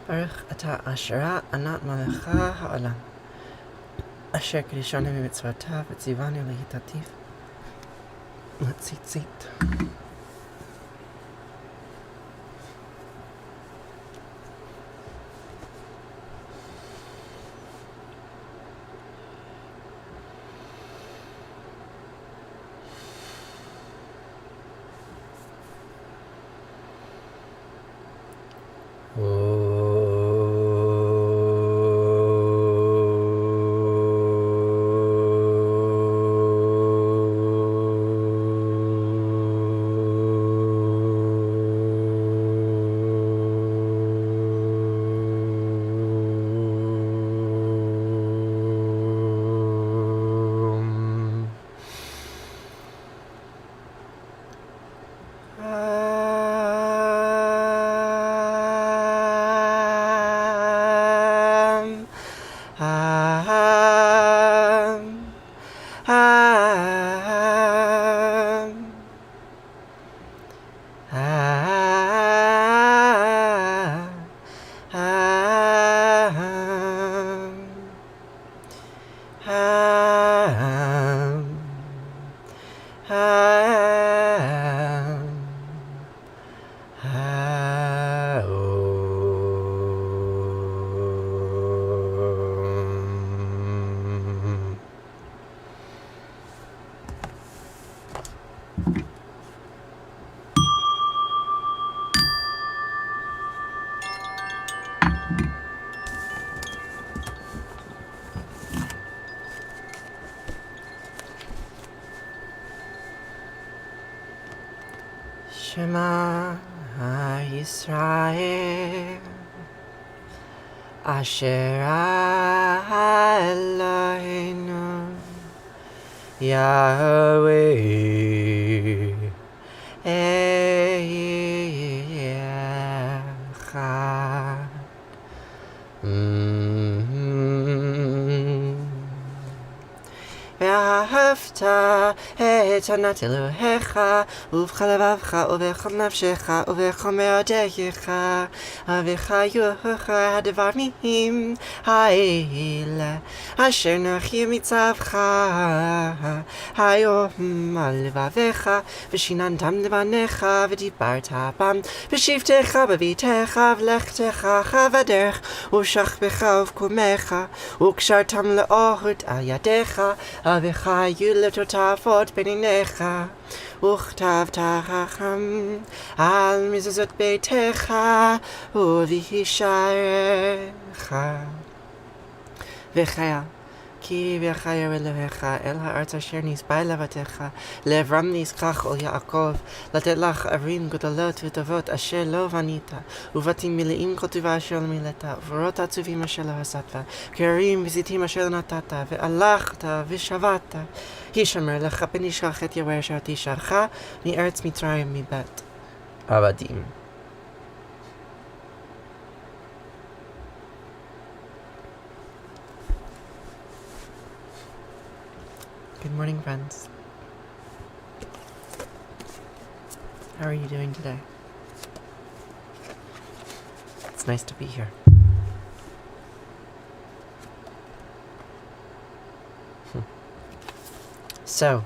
Baruch atah Asherah anat malecha ha'olam. Asher kedishanu mitzvotav v'tzivanu lehitativ l'tzitzit. Shema Yisrael Asher Eloheinu Yahweh Echad. Vahafta et anat Elohecha ובכל לבבך ובכל נפשך ובכל מאודיך וחיוך הדבר מהם האלה אשר נוחים מצווך היום על לבביך ושיננתם לבניך ודיברת בם בשבתך בביתך ולכתך בדרך ובשכבך ובקומך וקשרתם לאוהד על ידיך וחיו לתותפות בין עיניך וכתבתכם על מזוזות ביתך ובהישארך וחיה כי ויחיה אלוהיך אל הארץ אשר נשבע לבתיך לאברהם ליצחק וליעקב לתת לך ערים גדולות וטובות אשר לא בנית ובתים מלאים כל טובה אשר לא מילאת ובורות עצובים אשר לא עשת כערים וזיתים אשר לא נתת והלכת ושבת הישמר לך פן ישלח את יהוה אשר תשלחה מארץ מצרים מבית עבדים. Good morning, friends. How are you doing today? It's nice to be here. So,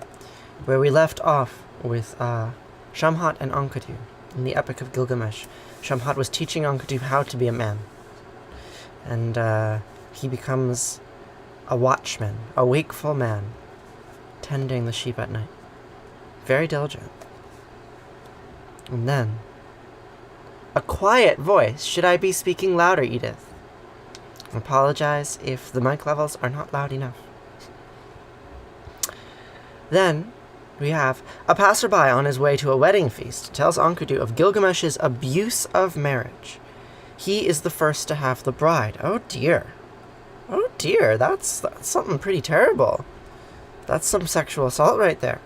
where we left off with Shamhat and Enkidu. In the Epic of Gilgamesh, Shamhat was teaching Enkidu how to be a man. And he becomes a watchman, a wakeful man, tending the sheep at night. Very diligent. And then, a quiet voice. Should I be speaking louder, Edith? I apologize if the mic levels are not loud enough. Then, we have a passerby on his way to a wedding feast tells Enkidu of Gilgamesh's abuse of marriage. He is the first to have the bride. Oh dear. Oh dear, that's something pretty terrible. That's some sexual assault right there.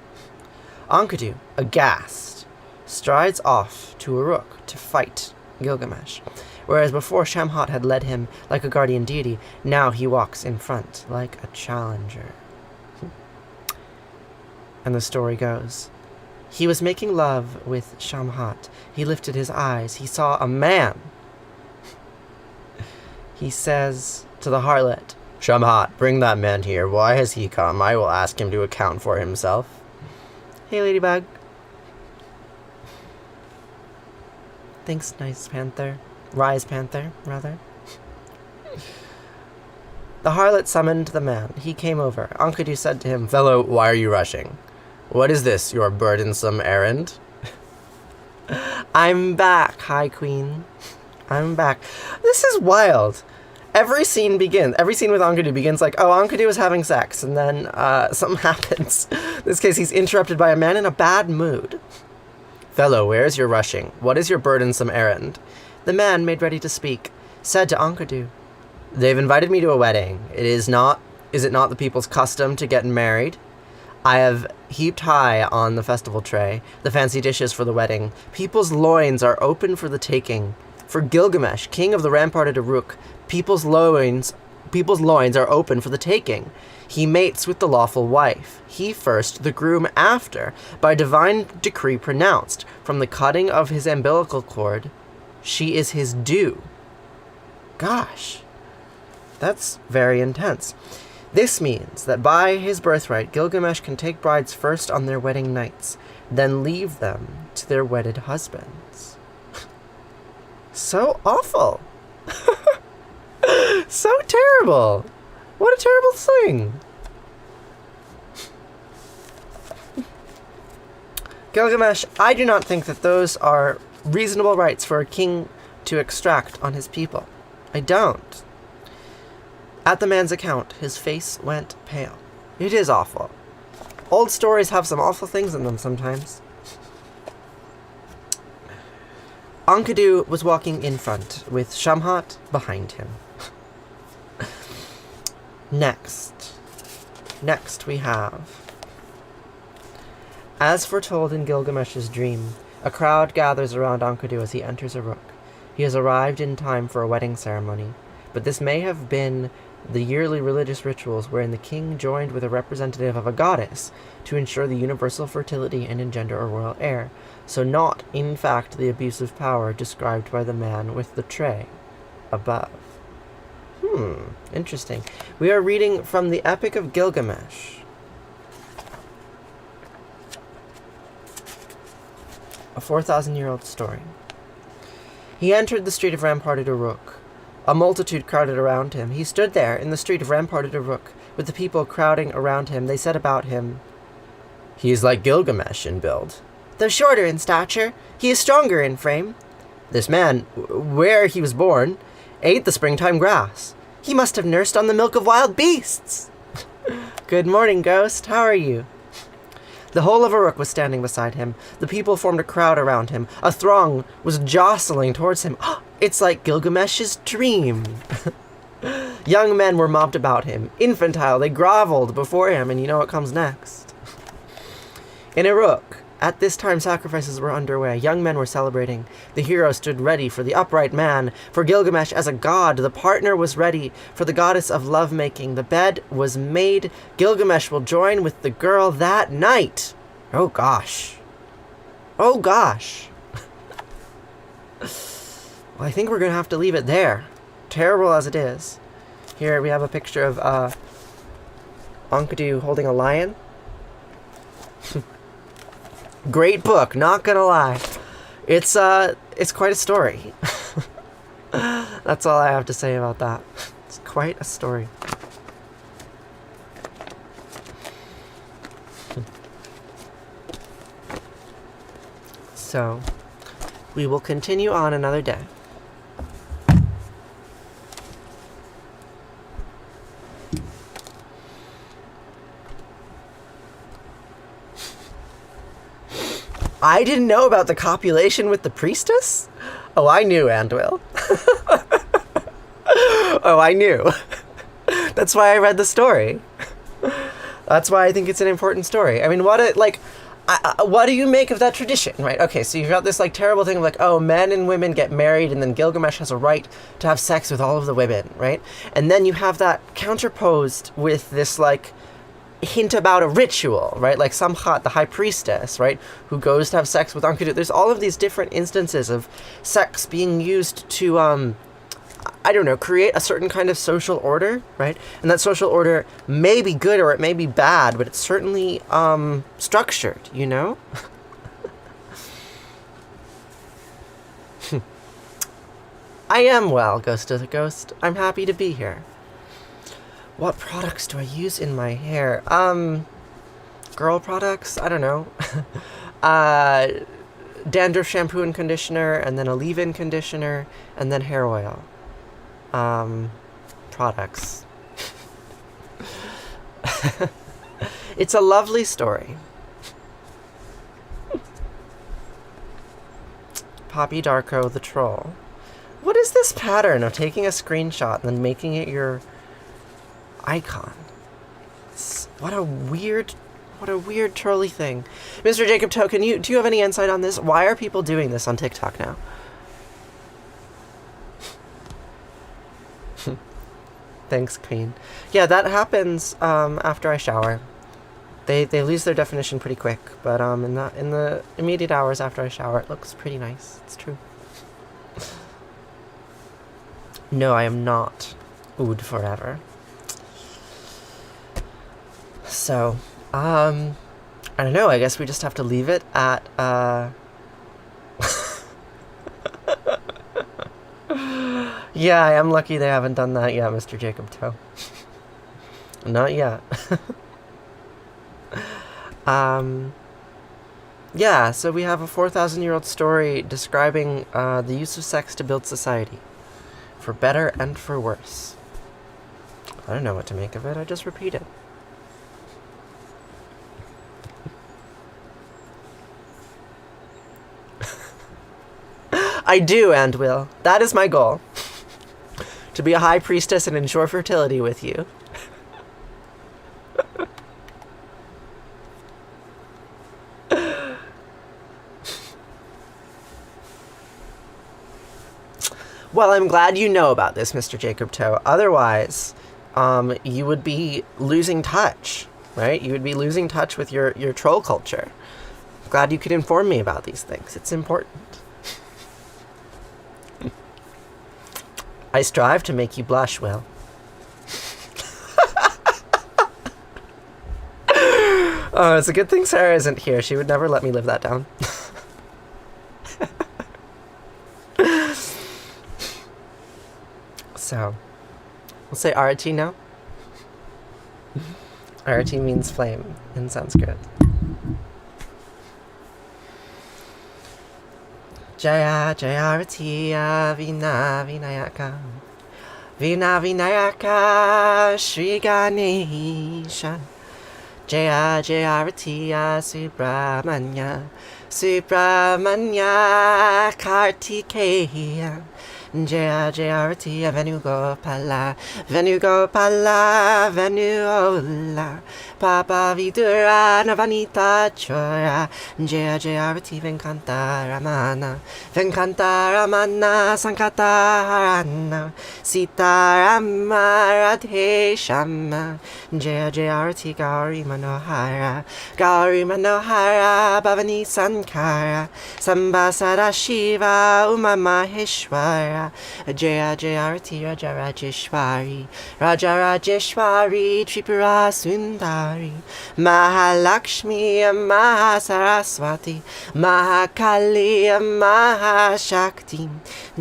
Enkidu, aghast, strides off to Uruk to fight Gilgamesh. Whereas before Shamhat had led him like a guardian deity, now he walks in front like a challenger. And the story goes, he was making love with Shamhat. He lifted his eyes. He saw a man. He says to the harlot, Shamhat, bring that man here. Why has he come? I will ask him to account for himself. Hey, Ladybug. Thanks, nice panther. Rise panther, rather. The harlot summoned the man. He came over. Enkidu said to him, Fellow, why are you rushing? What is this, your burdensome errand? I'm back, High Queen. I'm back. This is wild. Every scene with Enkidu begins like, oh, Enkidu is having sex, and then something happens. In this case, he's interrupted by a man in a bad mood. Fellow, where is your rushing? What is your burdensome errand? The man, made ready to speak, said to Enkidu, They've invited me to a wedding. Is it not the people's custom to get married? I have heaped high on the festival tray the fancy dishes for the wedding. People's loins are open for the taking. For Gilgamesh, king of the ramparted Uruk, people's loins are open for the taking. He mates with the lawful wife. He first, the groom after, by divine decree pronounced, from the cutting of his umbilical cord, she is his due. Gosh, that's very intense. This means that by his birthright, Gilgamesh can take brides first on their wedding nights, then leave them to their wedded husbands. So awful. So terrible. What a terrible thing. Gilgamesh, I do not think that those are reasonable rights for a king to extract on his people. I don't. At the man's account, his face went pale. It is awful. Old stories have some awful things in them sometimes. Enkidu was walking in front, with Shamhat behind him. Next we have, as foretold in Gilgamesh's dream, a crowd gathers around Enkidu as he enters Uruk. He has arrived in time for a wedding ceremony, but this may have been the yearly religious rituals wherein the king joined with a representative of a goddess to ensure the universal fertility and engender a royal heir, so not, in fact, the abusive power described by the man with the tray above. Interesting. We are reading from the Epic of Gilgamesh. A 4,000-year-old story. He entered the street of ramparted Uruk. A multitude crowded around him. He stood there in the street of ramparted Uruk, with the people crowding around him. They said about him, He is like Gilgamesh in build. Though shorter in stature, he is stronger in frame. This man, where he was born, ate the springtime grass. He must have nursed on the milk of wild beasts. Good morning, ghost. How are you? The whole of Uruk was standing beside him. The people formed a crowd around him. A throng was jostling towards him. It's like Gilgamesh's dream. Young men were mobbed about him. Infantile, they groveled before him, and you know what comes next. In Uruk, at this time sacrifices were underway. Young men were celebrating. The hero stood ready for the upright man. For Gilgamesh as a god, the partner was ready for the goddess of lovemaking. The bed was made. Gilgamesh will join with the girl that night. Oh gosh. Oh gosh. Well, I think we're going to have to leave it there. Terrible as it is. Here we have a picture of Enkidu holding a lion. Great book, not gonna lie. It's quite a story. That's all I have to say about that. It's quite a story. So, we will continue on another day. I didn't know about the copulation with the priestess? Oh, I knew, Andwill. Oh, I knew. That's why I read the story. That's why I think it's an important story. I mean, what do you make of that tradition, right? Okay, so you've got this, like, terrible thing of, like, oh, men and women get married, and then Gilgamesh has a right to have sex with all of the women, right? And then you have that counterposed with this, like, hint about a ritual, right? Like Samhat, the high priestess, right? Who goes to have sex with Enkidu. There's all of these different instances of sex being used to, I don't know, create a certain kind of social order, right? And that social order may be good or it may be bad, but it's certainly, structured, you know? I am well, Ghost of the Ghost. I'm happy to be here. What products do I use in my hair? Girl products? I don't know. Dandruff shampoo and conditioner, and then a leave-in conditioner, and then hair oil. Products. It's a lovely story. Poppy Darko the Troll. What is this pattern of taking a screenshot and then making it your icon? What a weird trolly thing. Mr. Jacob Toe, do you have any insight on this? Why are people doing this on TikTok now? Thanks, Queen. Yeah, that happens after I shower. They lose their definition pretty quick, but in the immediate hours after I shower, it looks pretty nice. It's true. No, I am not oud forever. So, I don't know, I guess we just have to leave it at, Yeah, I am lucky they haven't done that yet, Mr. Jacob Toe. Not yet. Yeah, so we have a 4,000-year-old story describing the use of sex to build society, for better and for worse. I don't know what to make of it, I just repeat it. I do, Andwill. That is my goal. To be a high priestess and ensure fertility with you. Well, I'm glad you know about this, Mr. Jacob Toe. Otherwise, you would be losing touch, right? You would be losing touch with your troll culture. Glad you could inform me about these things. It's important. I strive to make you blush, Will. Oh, it's a good thing Sarah isn't here. She would never let me live that down. So, we'll say Arati now. Arati means flame in Sanskrit. Jaya Jaya Arati Vina Vinayaka Vina Vinayaka Shri Ganesha Jaya Jaya Arati Subramanya Subramanya Kartikeya Jaya Jaya Arati Venugopala Venugopala Venuola Papa Vidura Navanita Chora Jaya Jaya Arati Venkantaramana Venkantaramana Sankatarana Sitarama Radhe Shama Jaya Jaya Arati Gauri Manohara Gauri Manohara Bhavani Sankara Sambasara Shiva Uma Maheshwara Jaya Jaya Jaya Arati Raja Rajeshwari Raja Rajeshwari Tripura Sundari Mahalakshmi Mahasaraswati Mahakali Mahashakti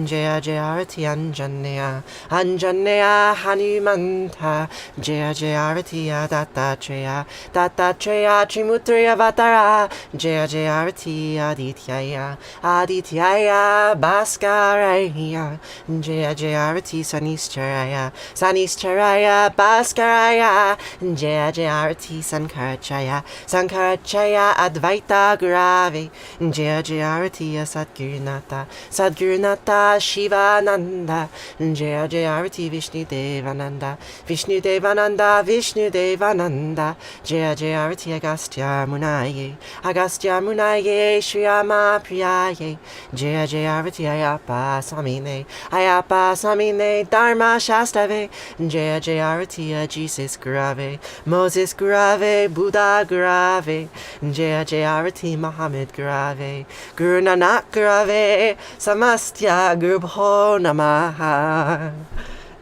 Jaya Jaya Arati Anjaneya Anjaneya Hanumanta Jaya Jaya Arati Dattatreya Dattatreya Trimutriya Vatara Jaya Jaya Arati Adityaya Adityaya Bhaskaraya Jaya Jaya Arati Sanischaraya Sanischaraya Bhaskaraya Jaya Jaya Arati Sankarachaya Sankarachaya Advaita Gurave Jaya Jaya Arati Sadgurunata Sadgurunata Shivananda Jaya Jaya Arati Vishnu Devananda Vishnu Devananda Vishnu Devananda Jaya Jaya Arati Agastya Munaye Agastya Munaye Shriyama Priyaye Jaya Jaya Arati Ayapa Samine Ayapa Samine Dharma Shastave Jaya Jaya Arati Jesus Gurave Moses Gurave Buddha Gurave Jaya Jaya Arati Muhammad Gurave Guru Nanak Gurave Samastya Gurubho Namaha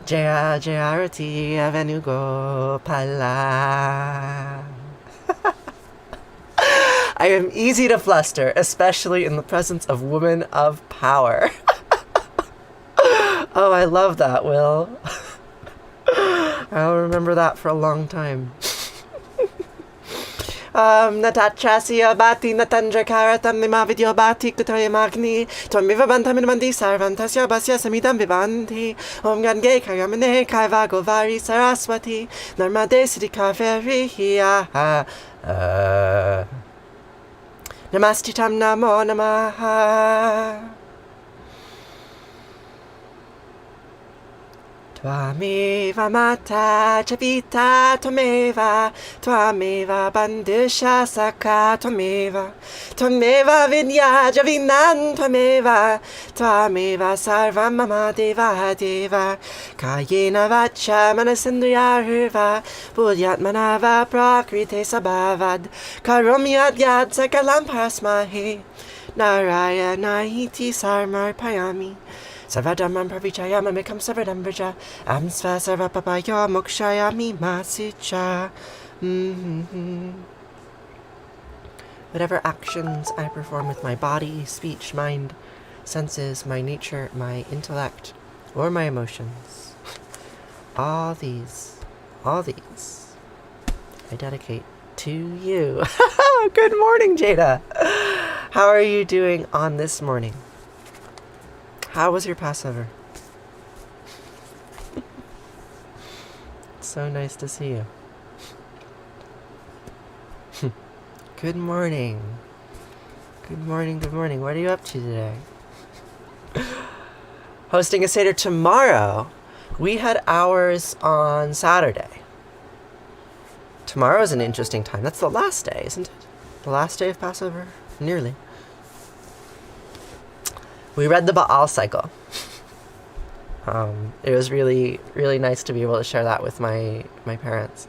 Jaya Jaya Arati Avenugopala. I am easy to fluster, especially in the presence of women of power. Oh, I love that, Will. I'll remember that for a long time. Natachasya bhati natandra karatam nimavidyo bhati kutoya magni Tvamiva bantamidamandi sarvantasya basya samidam vivanti Om gange kayamane kaivagovari saraswati Narmade siddhi kaveri hiya Namastitam namo namaha Tvameva mata chavita tvameva Tvameva bandusha saka tvameva Tvameva vidya javinan tvameva Tvameva sarvam mama deva deva Kayena vacha manasindriya hurva Buddhyatmanava prakrite sabhavad Karomyad yad sakalam parasmahe Narayana iti sarmarpayami Sarvadhamam pravichayam amekam sarvadham vrja Amsva sarvapapaya mokshayami masicha. Whatever actions I perform with my body, speech, mind, senses, my nature, my intellect, or my emotions, all these, I dedicate to you. Good morning, Jada. How are you doing on this morning? How was your Passover? So nice to see you. Good morning. Good morning, good morning. What are you up to today? Hosting a Seder tomorrow. We had ours on Saturday. Tomorrow is an interesting time. That's the last day, isn't it? The last day of Passover? Nearly. We read the Baal cycle. It was really, really nice to be able to share that with my parents.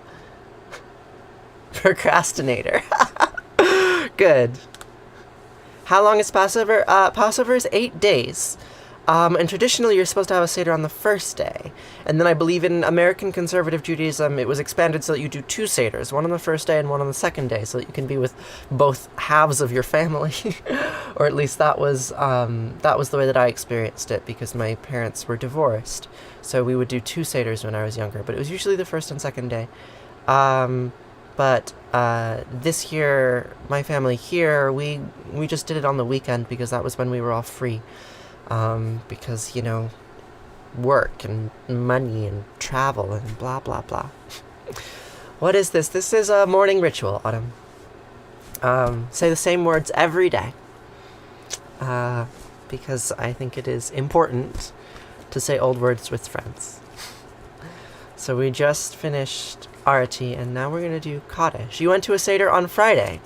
Procrastinator. Good. How long is Passover? Passover is 8 days. And traditionally you're supposed to have a Seder on the first day. And then I believe in American conservative Judaism, it was expanded so that you do 2 Seders, one on the first day and one on the second day, so that you can be with both halves of your family. Or at least that was the way that I experienced it, because my parents were divorced. So we would do 2 Seders when I was younger, but it was usually the first and second day. But this year, my family here, we just did it on the weekend because that was when we were all free. Because, work and money and travel and blah, blah, blah. What is this? This is a morning ritual, Autumn. Say the same words every day. Because I think it is important to say old words with friends. So we just finished Arati, and now we're going to do Kaddish. You went to a Seder on Friday.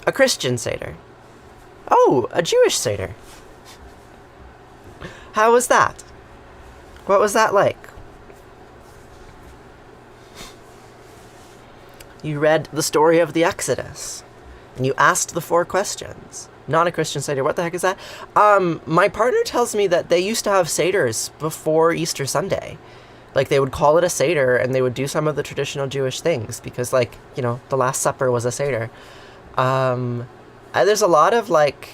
A Christian Seder. Oh, a Jewish Seder. How was that? What was that like? You read the story of the Exodus, and you asked the 4 questions. Not a Christian Seder. What the heck is that? My partner tells me that they used to have Seders before Easter Sunday. Like, they would call it a Seder, and they would do some of the traditional Jewish things, because, like, you know, the Last Supper was a Seder. There's a lot of, like,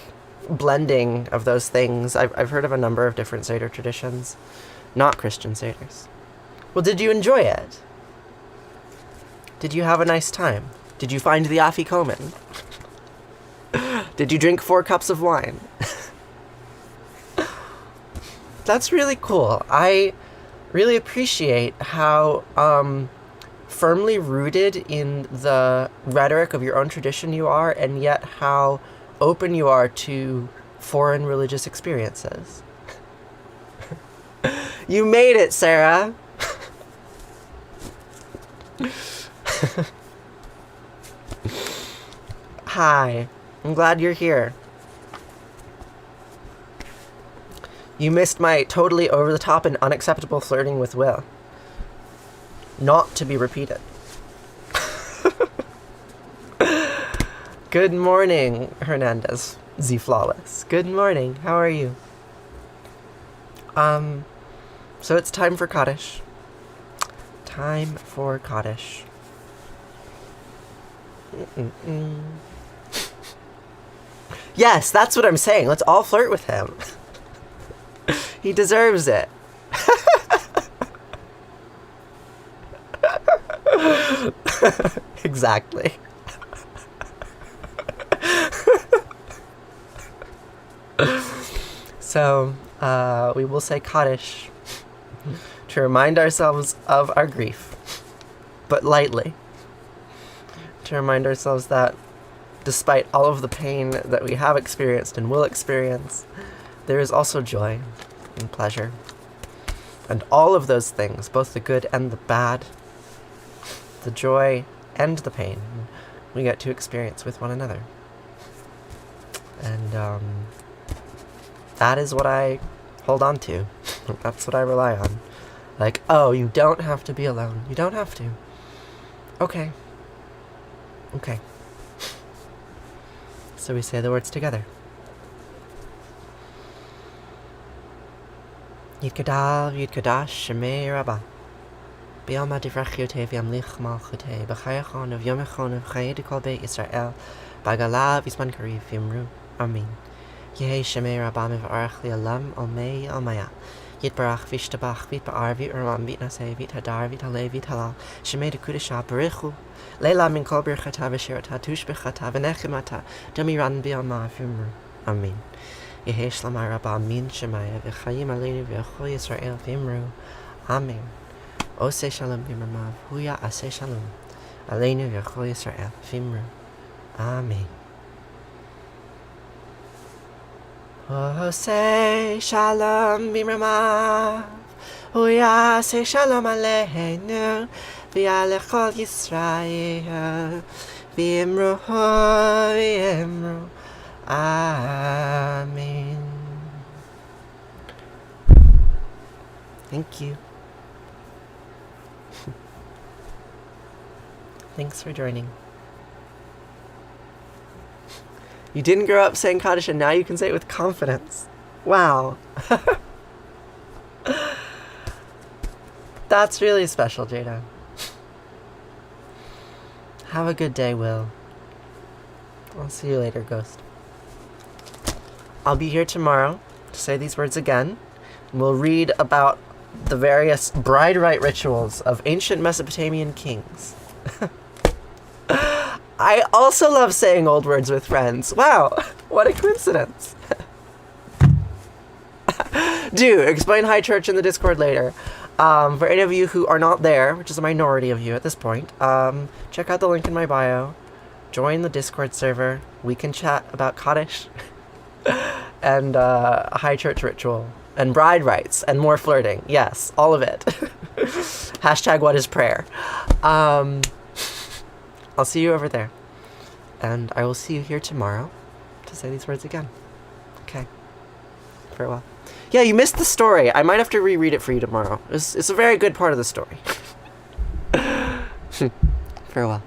blending of those things. I've heard of a number of different Seder traditions. Not Christian Seders. Well, did you enjoy it? Did you have a nice time? Did you find the Afikomen? Did you drink 4 cups of wine? That's really cool. I really appreciate how firmly rooted in the rhetoric of your own tradition you are, and yet how open you are to foreign religious experiences. You made it, Sarah! Hi. I'm glad you're here. You missed my totally over-the-top and unacceptable flirting with Will. Not to be repeated. Good morning, Hernandez. Z Flawless. Good morning. How are you? So it's time for Kaddish. Time for Kaddish. Yes, that's what I'm saying. Let's all flirt with him. He deserves it. Exactly. So, we will say Kaddish to remind ourselves of our grief, but lightly. To remind ourselves that despite all of the pain that we have experienced and will experience, there is also joy and pleasure. And all of those things, both the good and the bad, the joy and the pain, we get to experience with one another. And that is what I hold on to. That's what I rely on. Like, oh, you don't have to be alone. You don't have to. Okay. Okay. So we say the words together. Yitgadal v'yitgadash Shema Rabbah. B'yama divrachyote v'yamlich malchute. B'chayachon of yomechon of chayed kol beit Yisrael. B'galav v'yisman kariv v'yimru. Amen. Yehi Shema Rabbah mevarach li'alam almei almaya. Yitbarach v'ishtabach v'yitba'ar v'yitramam v'yitnaseh v'yithadar v'yithaleh v'yithalal. Shema dekudesha b'richu. Leila min kol birchata v'shirata tushbechata v'nechimata damiran b'yalma v'yimru. Amen. Yehi Shlamai Rabbah min Shemaya v'chayim aleinu v'yochol Yisrael v'yimru. Amen. Oseh shalom b'yimramav huya aseh shalom aleinu v'yochol Yisrael v'yimru. Amen. Oseh shalom b'yimramav huya aseh shalom aleinu v'yalechol Yisrael v'yimru v'yimru. Amen. Thank you. Thanks for joining. You didn't grow up saying Kaddish, and now you can say it with confidence. Wow. That's really special, Jada. Have a good day, Will. I'll see you later, Ghost. I'll be here tomorrow to say these words again. And we'll read about the various bride rite rituals of ancient Mesopotamian kings. I also love saying old words with friends. Wow, what a coincidence. Do explain High Church in the Discord later. For any of you who are not there, which is a minority of you at this point, check out the link in my bio. Join the Discord server. We can chat about Kaddish and High Church ritual and bride rites and more flirting. Yes, all of it. Hashtag what is prayer. I'll see you over there. And I will see you here tomorrow to say these words again. Okay. Farewell. Yeah, you missed the story. I might have to reread it for you tomorrow. It's a very good part of the story. Farewell.